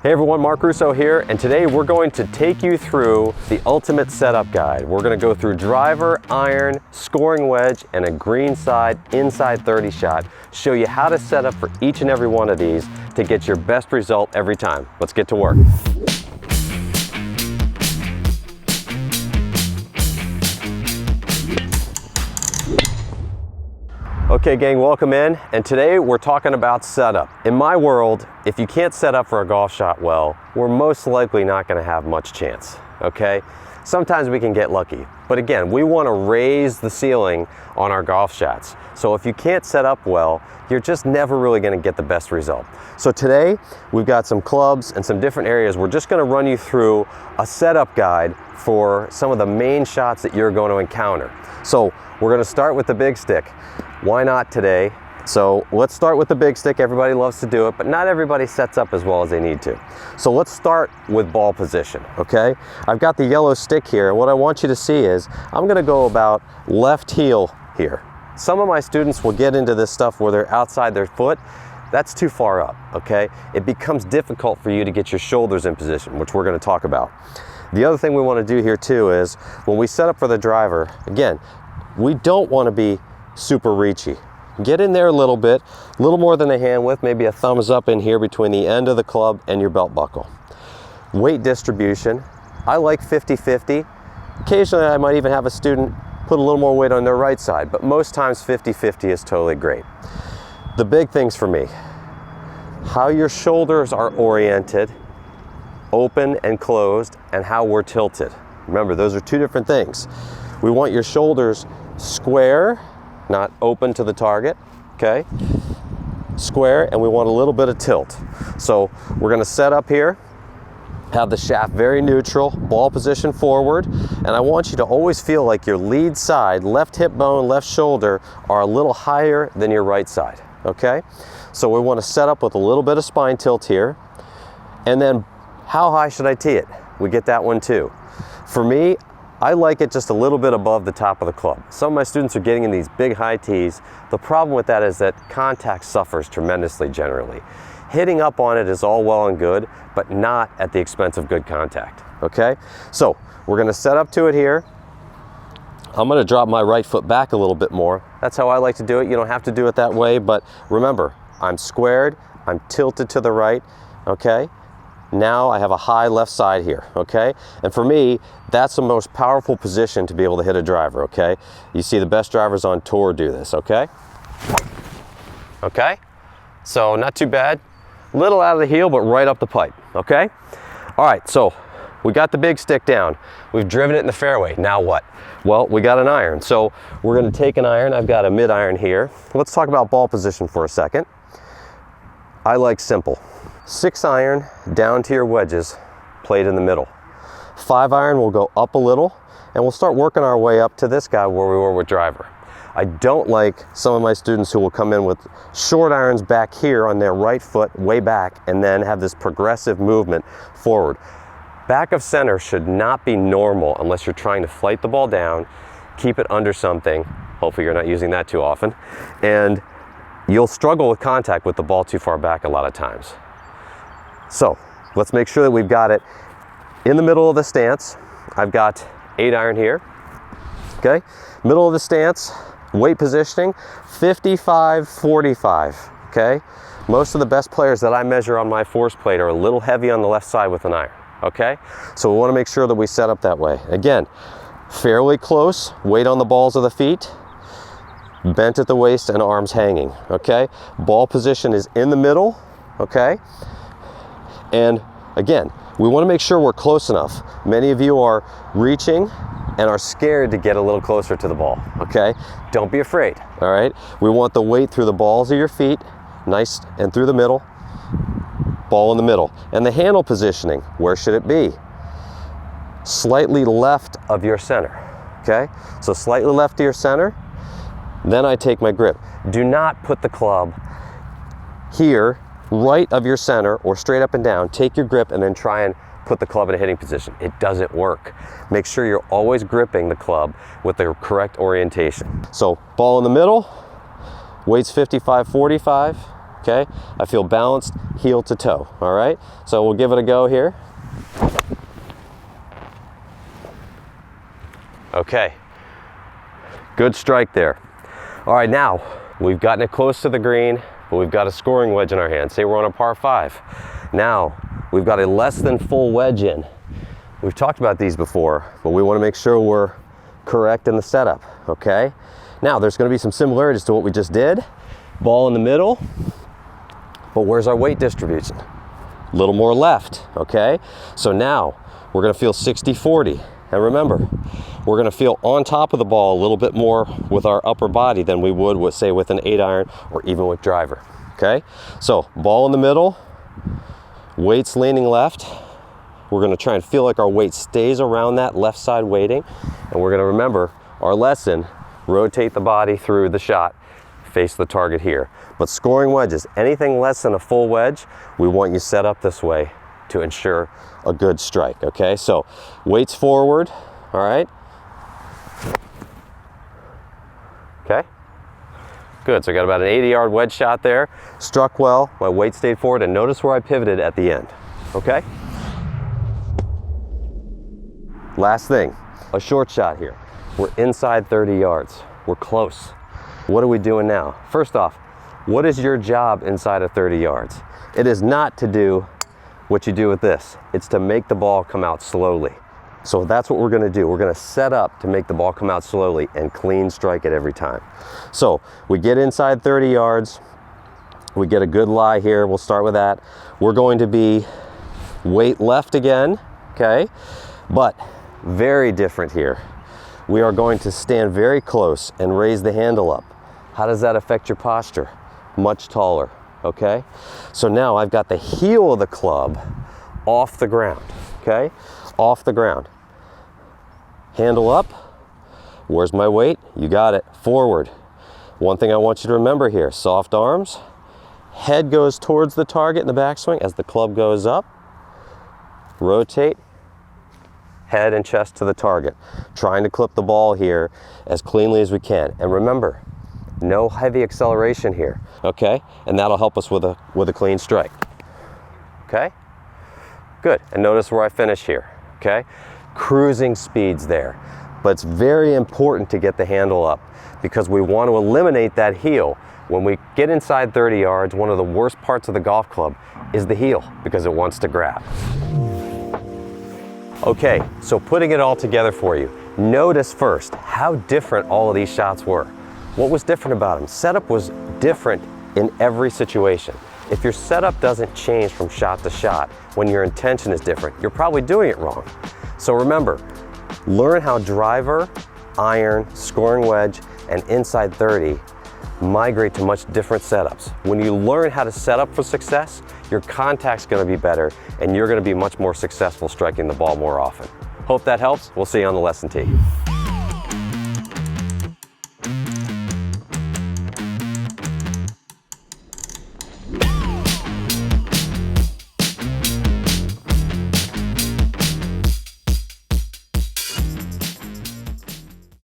Hey everyone, Mark Russo here, and today we're going to take you through the ultimate setup guide. We're going to go through driver, iron, scoring wedge, and a greenside inside 30 shot. Show you how to set up for each and every one of these to get your best result every time. Let's get to work. Okay gang, welcome in, and today we're talking about setup. In my world, if you can't set up for a golf shot well, we're most likely not going to have much chance, okay? Sometimes we can get lucky, but again, we want to raise the ceiling on our golf shots. So if you can't set up well, you're just never really going to get the best result. So today, we've got some clubs and some different areas. We're just going to run you through a setup guide for some of the main shots that you're going to encounter. So we're going to start with the big stick. Why not today? So let's start with the big stick. Everybody loves to do it, but not everybody sets up as well as they need to. So let's start with ball position, okay? I've got the yellow stick here, and what I want you to see is I'm gonna go about left heel here. Some of my students will get into this stuff where they're outside their foot. That's too far up, okay? It becomes difficult for you to get your shoulders in position, which we're gonna talk about. The other thing we wanna do here too is when we set up for the driver, again, we don't wanna be super reachy. Get in there a little bit, a little more than a hand width, maybe a thumbs up in here between the end of the club and your belt buckle. Weight distribution, I like 50-50. Occasionally I might even have a student put a little more weight on their right side, but most times 50-50 is totally great. The big things for me, how your shoulders are oriented, open and closed, and how we're tilted. Remember, those are two different things. We want your shoulders square, not open to the target, okay? Square, and we want a little bit of tilt. So we're gonna set up here, have the shaft very neutral, ball position forward, and I want you to always feel like your lead side, left hip bone, left shoulder, are a little higher than your right side, okay? So we wanna set up with a little bit of spine tilt here, and then how high should I tee it? We get that one too. For me, I like it just a little bit above the top of the club. Some of my students are getting in these big high tees. The problem with that is that contact suffers tremendously generally. Hitting up on it is all well and good, but not at the expense of good contact, okay? So we're gonna set up to it here. I'm gonna drop my right foot back a little bit more. That's how I like to do it. You don't have to do it that way, but remember, I'm squared, I'm tilted to the right, okay? Now I have a high left side here, okay? And for me, that's the most powerful position to be able to hit a driver, okay? You see the best drivers on tour do this, okay? Okay? So not too bad. Little out of the heel, but right up the pipe, okay? All right, so we got the big stick down. We've driven it in the fairway. Now what? Well, we got an iron. So we're gonna take an iron. I've got a mid iron here. Let's talk about ball position for a second. I like simple. 6 iron down to your wedges, played in the middle. 5 iron will go up a little, and we'll start working our way up to this guy where we were with driver. I don't like some of my students who will come in with short irons back here on their right foot, way back, and then have this progressive movement forward. Back of center should not be normal unless you're trying to flight the ball down, keep it under something, hopefully you're not using that too often, and you'll struggle with contact with the ball too far back a lot of times. So let's make sure that we've got it in the middle of the stance. I've got 8 iron here, okay? Middle of the stance, weight positioning, 55-45, okay? Most of the best players that I measure on my force plate are a little heavy on the left side with an iron, okay? So we wanna make sure that we set up that way. Again, fairly close, weight on the balls of the feet, bent at the waist and arms hanging, okay? Ball position is in the middle, okay? And again, we want to make sure we're close enough. Many of you are reaching and are scared to get a little closer to the ball, okay? Don't be afraid, all right? We want the weight through the balls of your feet, nice, and through the middle, ball in the middle. And the handle positioning, where should it be? Slightly left of your center, okay? So slightly left of your center, then I take my grip. Do not put the club here, right of your center or straight up and down. Take your grip and then try and put the club in a hitting position. It doesn't work. Make sure you're always gripping the club with the correct orientation. So ball in the middle, weights 55-45, okay? I feel balanced heel to toe, all right? So we'll give it a go here. Okay, good strike there. All right, now we've gotten it close to the green, but we've got a scoring wedge in our hand. Say we're on a par 5. Now we've got a less than full wedge in. We've talked about these before, but we want to make sure we're correct in the setup, okay? Now there's going to be some similarities to what we just did. Ball in the middle, but where's our weight distribution? A little more left, okay? So now we're going to feel 60-40. And remember, we're going to feel on top of the ball a little bit more with our upper body than we would with, say, with an 8-iron or even with driver, okay? So ball in the middle, weights leaning left. We're going to try and feel like our weight stays around that left side weighting. And we're going to remember our lesson, rotate the body through the shot, face the target here. But scoring wedges, anything less than a full wedge, we want you set up this way to ensure a good strike, okay? So weights forward, all right? Okay, good. So I got about an 80-yard wedge shot there. Struck well, my weight stayed forward, and notice where I pivoted at the end, okay? Last thing, a short shot here. We're inside 30 yards. We're close. What are we doing now? First off, what is your job inside of 30 yards? It is not to do what you do with this. It's to make the ball come out slowly. So that's what we're gonna do. We're gonna set up to make the ball come out slowly and clean strike it every time. So we get inside 30 yards, we get a good lie here, we'll start with that. We're going to be weight left again, okay? But very different here. We are going to stand very close and raise the handle up. How does that affect your posture? Much taller. Okay, so now I've got the heel of the club off the ground, okay? Off the ground. Handle up. Where's my weight? You got it. Forward. One thing I want you to remember here, soft arms. Head goes towards the target in the backswing as the club goes up. Rotate. Head and chest to the target. Trying to clip the ball here as cleanly as we can. And remember, no heavy acceleration here, okay? And that'll help us with a clean strike, okay? Good, and notice where I finish here, okay? Cruising speeds there, but it's very important to get the handle up because we want to eliminate that heel. When we get inside 30 yards, one of the worst parts of the golf club is the heel because it wants to grab. Okay, so putting it all together for you, notice first how different all of these shots were. What was different about them? Setup was different in every situation. If your setup doesn't change from shot to shot when your intention is different, you're probably doing it wrong. So remember, learn how driver, iron, scoring wedge, and inside 30 migrate to much different setups. When you learn how to set up for success, your contact's gonna be better and you're gonna be much more successful striking the ball more often. Hope that helps. We'll see you on the lesson tee.